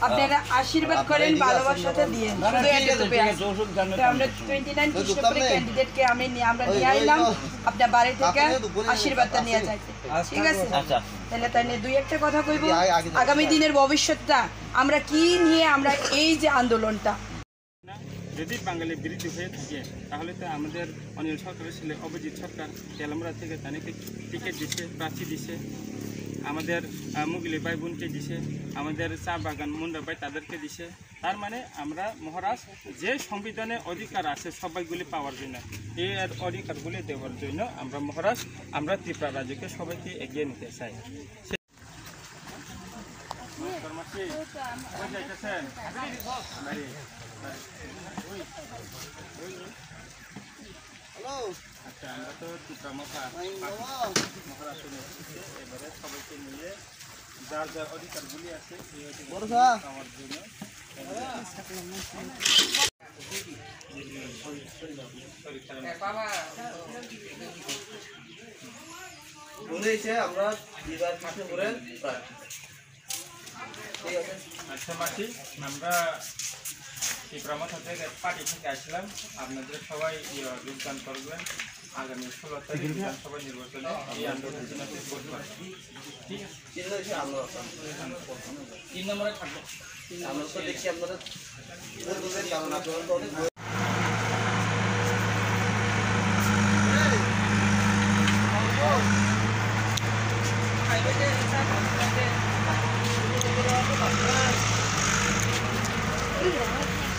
আপনারা আশীর্বাদ করেন, ভালোবাসাটা দিয়ে আমরা 29 ক্যান্ডিডেটকে আমরা নিয়ে আইলাম আপনার বাড়ি থেকে আশীর্বাদটা নিয়ে যাইতে। ঠিক আছে, তাহলে তাইলে দুই একটা কথা কইব আগামী দিনের ভবিষ্যৎটা আমরা কি নিয়ে আমরা এই যে আন্দোলনটা যদি বাঙালি বিরোধী হয়ে থাকে তাহলে তো আমাদের অনিল সরকারের ছেলে অভিজিৎ সরকার তেলামরা থেকে তাদেরকে টিকিট দিছে, প্রার্থী দিছে, আমাদের মুগলি ভাই বোনকে দিছে, আমাদের চা বাগান মুন্ডা ভাই তাদেরকে দিছে। তার মানে আমরা মহারাজ যে সংবিধানে অধিকার আছে সবাইগুলি পাওয়ার জন্য, এই অধিকারগুলি দেওয়ার জন্য আমরা মহারাজ আমরা ত্রিপুরা রাজ্যকে সবাইকে এগিয়ে নিতে চাই। আচ্ছা, আমরা তো এবারে সবাইকে মিলে যার যার অধিকারগুলি আছে এই অধিকার পাওয়ার জন্য আমরা আচ্ছা মাসি, আমরা ত্রিপুরা থেকে পার্টি থেকে আসলাম, আপনাদের সবাই যোগদান করবেন আগামী 16 তারিখ বিধানসভা নির্বাচনে এই আন্দোলনের জন্য করবেন। ঠিক আছে, 3 নম্বরে থাকবো আমরা তো দেখি আপনারা Yeah.